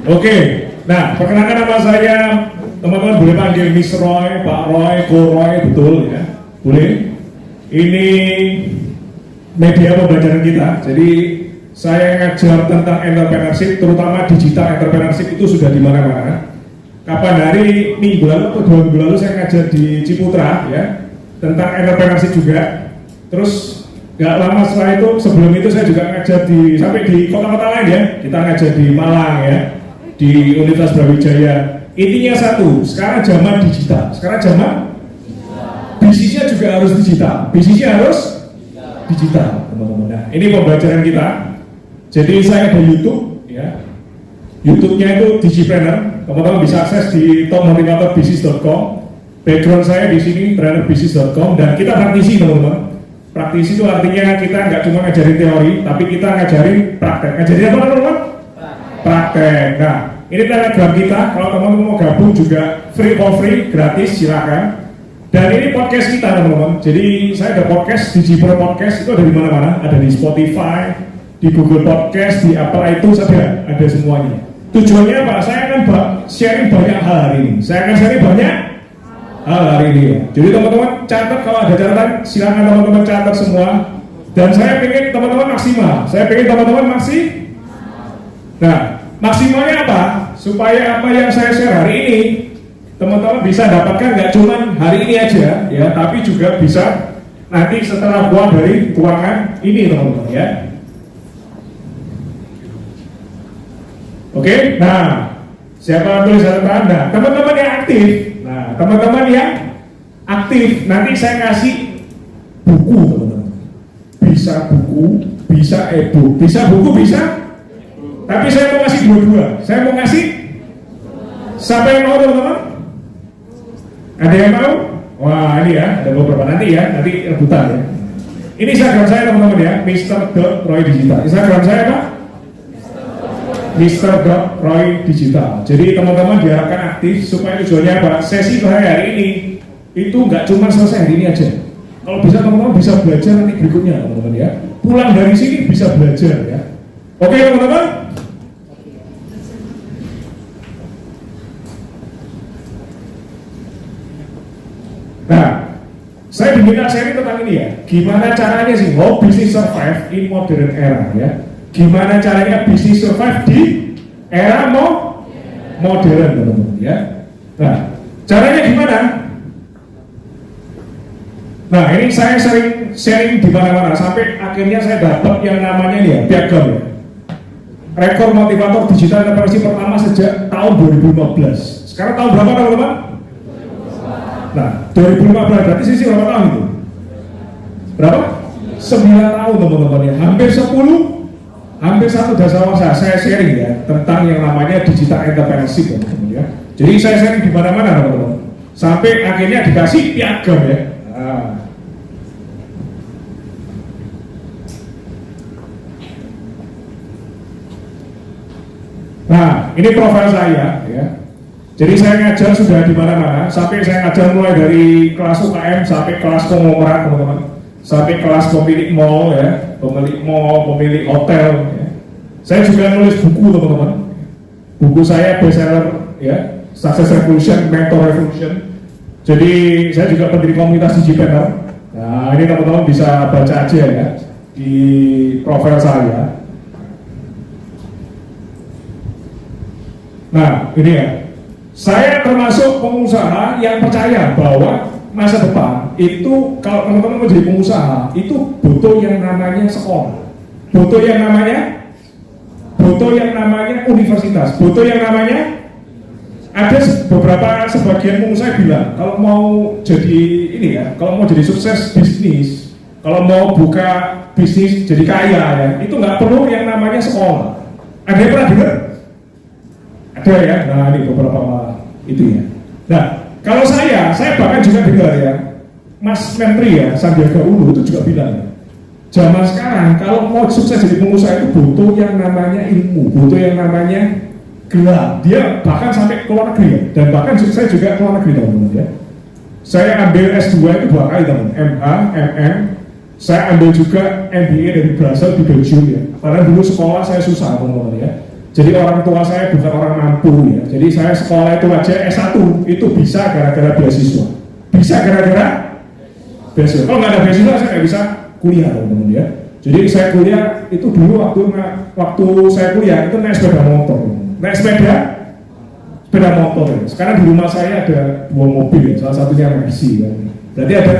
Oke, nah perkenalkan nama saya, teman-teman boleh panggil Miss Roy, Pak Roy, Ko Roy, betul ya, boleh. Ini media pembelajaran kita, jadi saya ngajar tentang entrepreneurship, terutama digital entrepreneurship itu sudah di mana-mana. Kapan hari minggu lalu atau 2 minggu lalu saya ngajar di Ciputra ya, tentang entrepreneurship juga. Terus gak lama setelah itu, sebelum itu saya juga ngajar sampai di kota-kota lain ya. Kita ngajar di Malang ya, di Universitas Brawijaya. Intinya satu, sekarang zaman digital. Sekarang zaman bisnisnya juga harus digital. Bisnisnya harus digital, teman-teman. Nah, ini pembelajaran kita. Jadi saya ada YouTube ya. YouTube-nya itu Digipreneur. Teman-teman bisa akses di topmotivatorbisnis.com. Background saya di sini trainerbisnis.com, dan kita praktisi, teman-teman. Praktisi itu artinya kita nggak cuma ngajarin teori, tapi kita ngajarin praktek. Ngajarin apa, teman-teman? Praktek. Nah, ini Telegram kita. Kalau teman-teman mau gabung juga free for free, gratis, silakan. Dan ini podcast kita, teman-teman. Jadi saya ada podcast, Digipreneur Podcast itu ada di mana-mana. Ada di Spotify, di Google Podcast, di Apple iTunes, ada semuanya. Tujuannya apa? Saya akan sharing banyak hal hari ini. Saya akan sharing banyak hal hari ini ya. Jadi teman-teman catat, kalau ada catatan silakan teman-teman catat semua. Dan saya pengen teman-teman maksimal. Saya pengen teman-teman Nah, maksimalnya apa? Supaya apa yang saya share hari ini teman-teman bisa dapatkan nggak cuma hari ini aja ya, tapi juga bisa nanti setelah keluar dari ruangan ini, teman-teman ya. Oke, nah siapa tulis catatan? Nah, teman-teman yang aktif. Nah, teman-teman yang aktif, nanti saya kasih buku, teman-teman. Bisa buku, bisa e-book, bisa buku, bisa. Tapi saya mau kasih dua-dua. Saya mau kasih. Siapa yang mau, teman-teman? Ada yang mau? Wah, ini ya, ada beberapa nanti ya, nanti rebutan ya. Ini Instagram saya, teman-teman ya, Mr.Roy Digital. Instagram saya apa? Mr.Roy Digital. Jadi teman-teman diharapkan aktif supaya tujuannya apa? Sesi hari ini itu nggak cuma selesai hari ini aja. Kalau bisa teman-teman bisa belajar nanti berikutnya, teman-teman ya. Pulang dari sini bisa belajar ya. Oke, teman-teman. Nah, saya diminta sharing tentang ini ya. Gimana caranya sih bisnis survive in modern era ya. Gimana caranya bisnis survive di era modern, teman-teman ya. Nah, caranya gimana? Nah, ini saya sharing di mana-mana sampai akhirnya saya dapat yang namanya nih ya, piagam ya. Rekor motivator digital entrepreneurship pertama sejak tahun 2015. Sekarang tahun berapa, teman-teman? Nah, 2015 berarti sisi berapa tahun itu? Berapa? 9 tahun, teman-teman ya. Hampir 1 dasar saya sharing ya tentang yang namanya digital entrepreneurship, teman-teman ya. Jadi saya sharing di mana-mana, teman-teman. Sampai akhirnya dikasih piagam ya. Nah, ini profil saya ya. Jadi saya ngajar sudah di mana-mana, sampai saya ngajar mulai dari kelas UKM sampai kelas konglomerat, teman-teman. Sampai kelas pemilik mall ya, pemilik hotel ya. Saya juga nulis buku, teman-teman. Buku saya bestseller ya, Success Revolution, Mentor Revolution. Jadi saya juga pendiri komunitas Digipreneur. Nah, ini teman-teman bisa baca aja ya di profil saya. Nah, ini ya. Saya termasuk pengusaha yang percaya bahwa masa depan itu kalau teman-teman mau jadi pengusaha itu butuh yang namanya sekolah, butuh yang namanya universitas, butuh yang namanya ada beberapa sebagian pengusaha bilang kalau mau jadi ini ya, kalau mau jadi sukses bisnis, kalau mau buka bisnis jadi kaya ya, itu nggak perlu yang namanya sekolah. Ada yang pernah dengar? Ada ya, nah ini beberapa itu ya. Nah, kalau saya bahkan juga dengar ya, Mas Menteri ya, Sandiaga Uno itu juga bilang ya, zaman sekarang kalau mau sukses jadi pengusaha itu butuh yang namanya ilmu, butuh yang namanya gelar. Dia bahkan sampai ke luar negeri ya, dan bahkan saya juga ke luar negeri, teman-teman ya. Saya ambil S2 itu 2 kali, teman, MH, MM. Saya ambil juga MBA dari Brussels di Belgium ya. Karena dulu sekolah saya susah, teman-teman ya. Jadi orang tua saya bukan orang mampu ya. Jadi saya sekolah itu aja S1 itu bisa gara-gara beasiswa. Bisa gara-gara beasiswa. Kalau nggak ada beasiswa saya nggak bisa kuliah teman-teman ya. Jadi saya kuliah itu dulu waktu saya kuliah itu naik sepeda motor. Naik sepeda motor ya. Sekarang di rumah saya ada 2 mobil, salah satunya Mercy kan. Berarti ada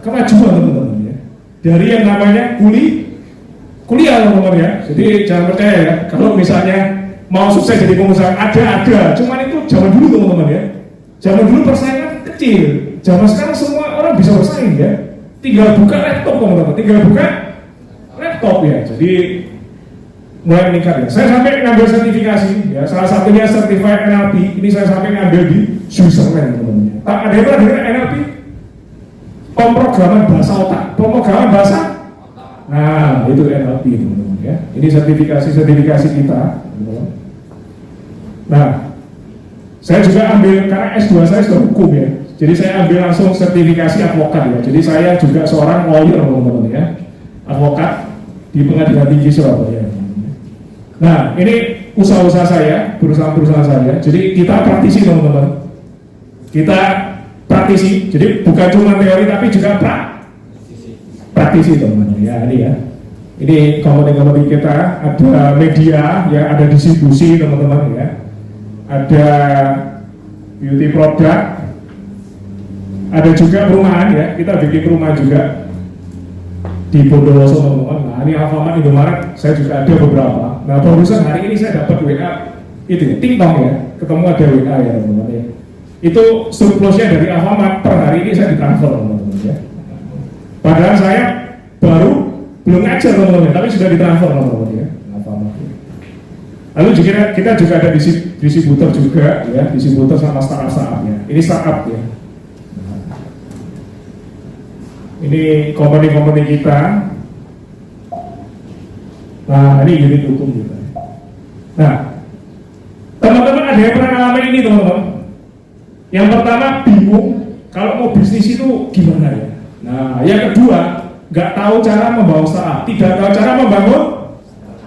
kemajuan teman-teman ya. Dari yang namanya kuliah teman-teman ya. Jadi jangan percaya ya, kalau misalnya mau sukses jadi pengusaha ada, cuman itu zaman dulu teman-teman ya. Zaman dulu persaingan kecil, zaman sekarang semua orang bisa bersaing ya. Tinggal buka laptop teman-teman, ya. Jadi mulai meningkat ya. Saya sampai ngambil sertifikasi ya, salah satunya Certified NLP. Ini saya sampai ngambil di Switzerland teman-teman. Ada yang pernah dengar NLP? Pemrograman bahasa otak, pemrograman bahasa. Nah, itu NLP teman-teman ya. Ini sertifikasi kita, teman-teman. Nah, saya juga ambil karena S2 saya sudah hukum ya. Jadi saya ambil langsung sertifikasi advokat ya. Jadi saya juga seorang lawyer teman-teman ya. Advokat di Pengadilan Tinggi Surabaya. Nah, ini usaha-usaha saya, perusahaan-perusahaan saya. Jadi kita praktisi teman-teman. Kita praktisi. Jadi bukan cuma teori tapi juga praktisi teman-teman ya, ini ya. Ini komponi-komponi kita, ada media ya, ada distribusi teman-teman ya. Ada beauty product, ada juga perumahan ya, kita bikin rumah juga di Bondowoso teman-teman. Nah ini Alfamart, Indomaret, saya juga ada beberapa. Nah barusan hari ini saya dapat WA itu ya, TikTok ya, ketemu ada WA ya teman-teman ya. Itu surplusnya dari Alfamart per hari ini saya ditransfer teman-teman ya. Padahal saya belum ngajar teman-teman, tapi sudah ditransfer teman-teman ya. Alfamart ya. Lalu juga kita juga ada distributor juga ya, distributor sama startup ya. Ini startup ya. Ini company kita. Nah, ini unit hukum kita. Nah, teman-teman ada yang pernah ngalamin ini teman-teman? Yang pertama bingung kalau mau bisnis itu gimana ya. Nah, yang kedua nggak tahu cara membangun startup, tidak tahu cara membangun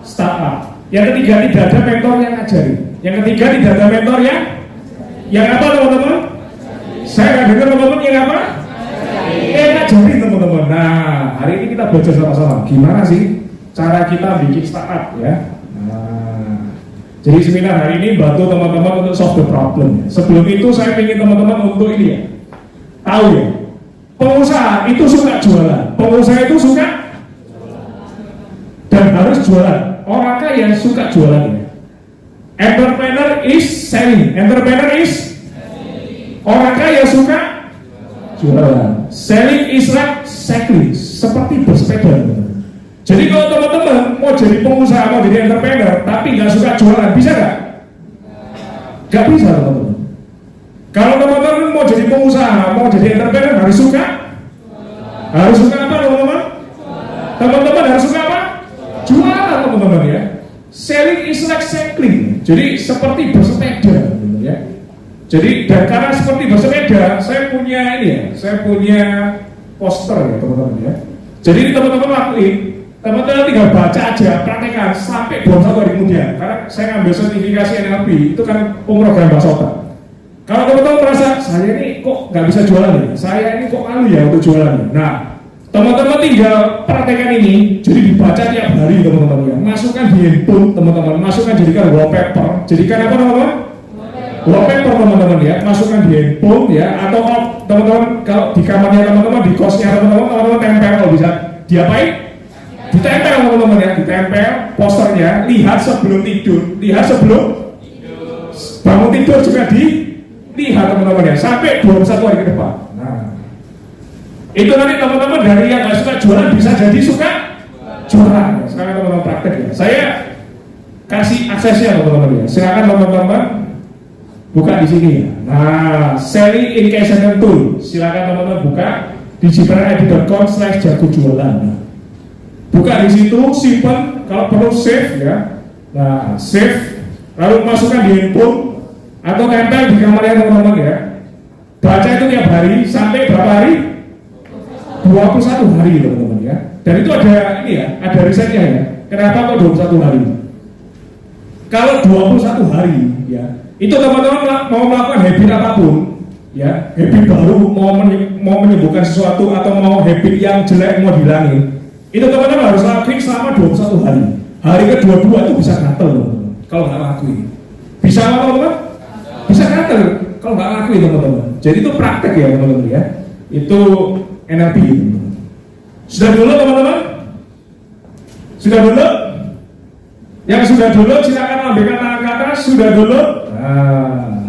startup. Yang ketiga tidak ada mentor yang ngajarin. Yang ketiga tidak ada mentor yang apa teman-teman? Saya nggak dengar teman-teman yang apa? Ngajarin teman-teman. Nah, hari ini kita belajar sama-sama gimana sih cara kita bikin startup ya. Nah, jadi seminar hari ini bantu teman-teman untuk solve the problem. Sebelum itu saya ingin teman-teman untuk ini ya, tahu ya, pengusaha itu suka jualan, pengusaha itu suka dan harus jualan. Orang kaya suka jualan ya. Entrepreneur is selling, orang kaya suka jualan. Selling is like cycling, seperti bersepeda. Jadi kalau teman-teman mau jadi pengusaha, mau jadi entrepreneur, tapi nggak suka jualan, bisa nggak? Nggak bisa teman-teman. Kalau teman-teman mau jadi pengusaha, mau jadi entrepreneur, harus suka apa teman-teman? Teman-teman harus suka apa? Jualan teman-teman ya. Selling is like cycling, jadi seperti bersepeda teman-teman ya. Jadi dan karena seperti bersepeda, saya punya ini ya, saya punya poster ya teman-teman ya. Jadi ini teman-teman lakuin, teman-teman tinggal baca aja, praktekkan sampai 21 hari kemudian. Karena saya ngambil sertifikasi NLP, itu kan pemrogram bahasa otak. Kalau teman-teman merasa saya ini kok nggak bisa jualan nih, saya ini kok malu ya untuk jualan nih. Nah, teman-teman tinggal praktekkan ini, jadi dibaca tiap hari teman-teman ya. Masukkan di handphone teman-teman, masukkan jadikan wallpaper, jadikan apa teman-teman? Wallpaper teman-teman ya, masukkan di handphone ya, atau teman-teman kalau di kamarnya teman-teman, di kosnya teman-teman tempel, kalau bisa diapain? Ditempel teman-teman ya, ditempel posternya, lihat sebelum tidur, lihat sebelum bangun tidur juga dilihat teman-teman ya, sampai 21 hari ke depan. Nah, itu nanti teman-teman dari yang nggak suka jualan bisa jadi suka jualan. Sekarang teman-teman praktek ya, saya kasih aksesnya teman-teman ya, silakan teman-teman buka di sini ya. Nah, selling engagement tool, silakan teman-teman buka di jibril.id.com/jago jualan. Buka di situ, simpan, kalau perlu save ya. Nah, save, lalu masukkan di handphone atau tempel di kamarnya teman-teman ya. Baca itu tiap hari sampai berapa hari? 21 hari teman-teman ya. Dan itu ada ini ya, ada risetnya ya. Kenapa kok 21 hari? Kalau 21 hari, ya, itu teman-teman mau melakukan habit apapun, ya, habit baru, mau menyembuhkan sesuatu atau mau habit yang jelek mau dihilangin, itu teman-teman harus lakuin selama 21 hari. Hari ke-22 itu bisa gatel loh, kalau nggak lakuin. Bisa apa teman-teman? Bisa gatel kalau nggak lakuin teman-teman. Jadi itu praktek ya teman-teman ya. Itu NLP. Sudah dulu teman-teman? Sudah dulu? Yang sudah dulu silakan lambaikan tangan ke atas. Sudah dulu? Nah,